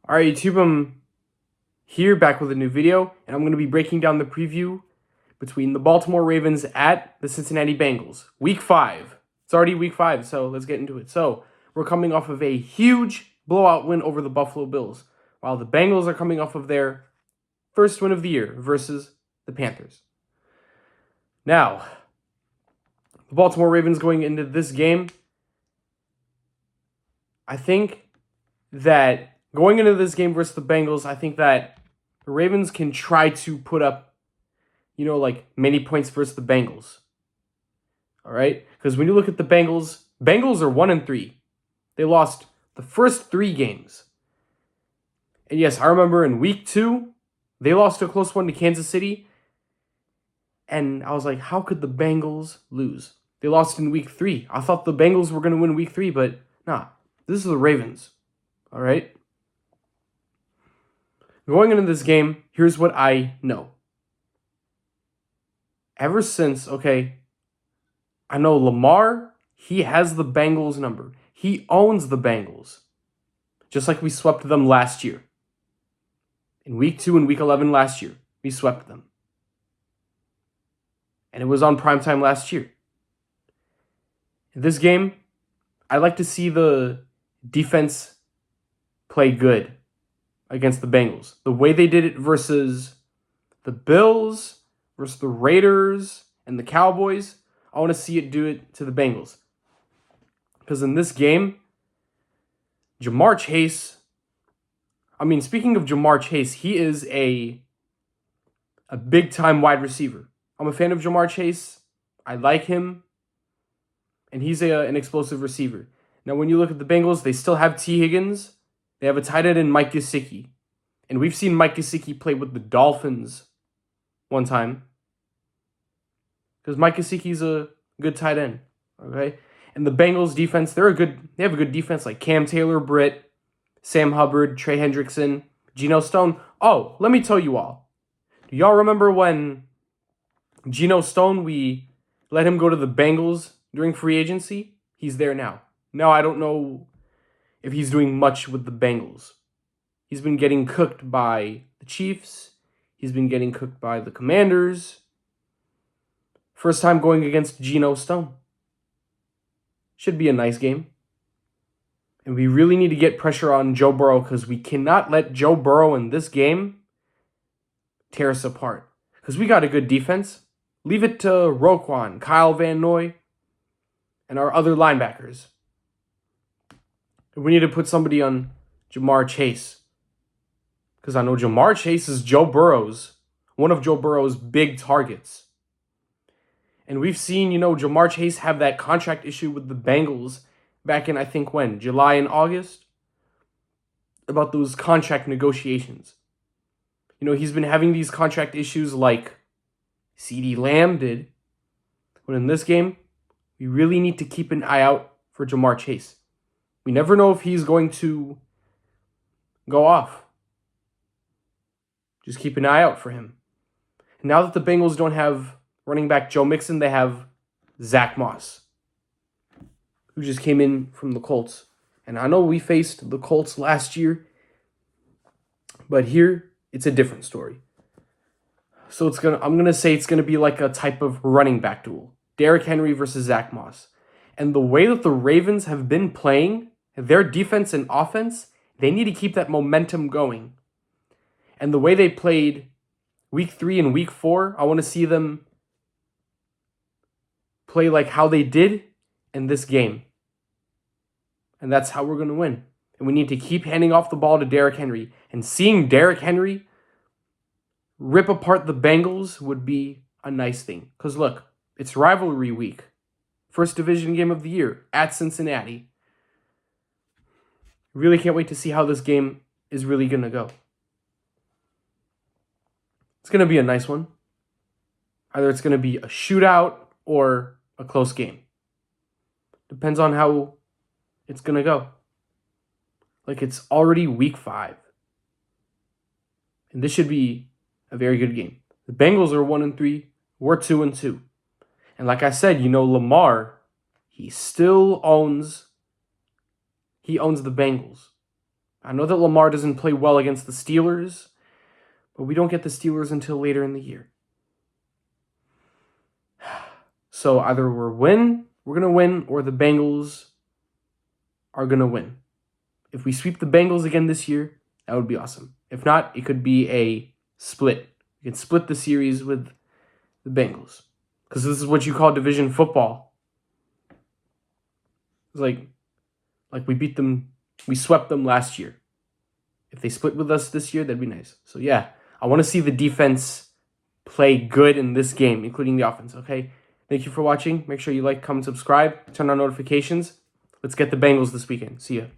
Alright, YouTube, I'm here back with a new video, and I'm going to be breaking down the preview between the Baltimore Ravens at the Cincinnati Bengals. Week 5. It's already week 5, so let's get into it. So, we're coming off of a huge blowout win over the Buffalo Bills, while the Bengals are coming off of their first win of the year versus the Panthers. Now, the Baltimore Ravens going into this game, I think that going into this game versus the Bengals, I think that the Ravens can try to put up, many points versus the Bengals. All right? Because when you look at the Bengals are 1-3. They lost the first 3 games. And yes, I remember in week 2, they lost a close one to Kansas City. And I was like, how could the Bengals lose? They lost in week 3. I thought the Bengals were going to win week 3, but nah. This is the Ravens. All right? Going into this game, here's what I know. Ever since, I know Lamar, he has the Bengals number. He owns the Bengals. Just like we swept them last year. In week 2 and week 11 last year, we swept them. And it was on primetime last year. In this game, I like to see the defense play good against the Bengals. The way they did it versus the Bills, versus the Raiders, and the Cowboys, I want to see it do it to the Bengals. Because in this game, speaking of Jamar Chase, he is a big-time wide receiver. I'm a fan of Jamar Chase. I like him. And he's an explosive receiver. Now, when you look at the Bengals, they still have T. Higgins. They have a tight end in Mike Gesicki. And we've seen Mike Gesicki play with the Dolphins one time. Because Mike Gesicki's a good tight end. Okay? And the Bengals defense, they have a good defense like Cam Taylor-Britt, Sam Hubbard, Trey Hendrickson, Geno Stone. Oh, let me tell you all. Do y'all remember when Geno Stone, we let him go to the Bengals during free agency? He's there now. Now, I don't know if he's doing much with the Bengals. He's been getting cooked by the Chiefs. He's been getting cooked by the Commanders. First time going against Geno Stone. Should be a nice game. And we really need to get pressure on Joe Burrow because we cannot let Joe Burrow in this game tear us apart. Because we got a good defense. Leave it to Roquan, Kyle Van Noy, and our other linebackers. We need to put somebody on Jamar Chase. Because I know Jamar Chase is one of Joe Burrow's big targets. And we've seen, Jamar Chase have that contract issue with the Bengals back in, I think, when? July and August? About those contract negotiations. He's been having these contract issues like CeeDee Lamb did. But in this game, we really need to keep an eye out for Jamar Chase. We never know if he's going to go off. Just keep an eye out for him. And now that the Bengals don't have running back Joe Mixon, they have Zach Moss, who just came in from the Colts. And I know we faced the Colts last year, but here it's a different story. So I'm gonna say it's gonna be like a type of running back duel. Derrick Henry versus Zach Moss. And the way that the Ravens have been playing, their defense and offense, they need to keep that momentum going. And the way they played week 3 and week 4, I want to see them play like how they did in this game. And that's how we're going to win. And we need to keep handing off the ball to Derrick Henry. And seeing Derrick Henry rip apart the Bengals would be a nice thing. Because look, it's rivalry week. First division game of the year at Cincinnati. Really can't wait to see how this game is really going to go. It's going to be a nice one. Either it's going to be a shootout or a close game. Depends on how it's going to go. Like, it's already week 5. And this should be a very good game. The Bengals are 1-3. We're 2-2. And like I said, Lamar, he owns the Bengals. I know that Lamar doesn't play well against the Steelers, but we don't get the Steelers until later in the year. So either we're going to win, or the Bengals are going to win. If we sweep the Bengals again this year, that would be awesome. If not, it could be a split. You can split the series with the Bengals. Because this is what you call division football. It's like we beat them, we swept them last year. If they split with us this year, that'd be nice. So yeah, I want to see the defense play good in this game, including the offense, okay? Thank you for watching. Make sure you like, comment, subscribe, turn on notifications. Let's get the Bengals this weekend. See ya.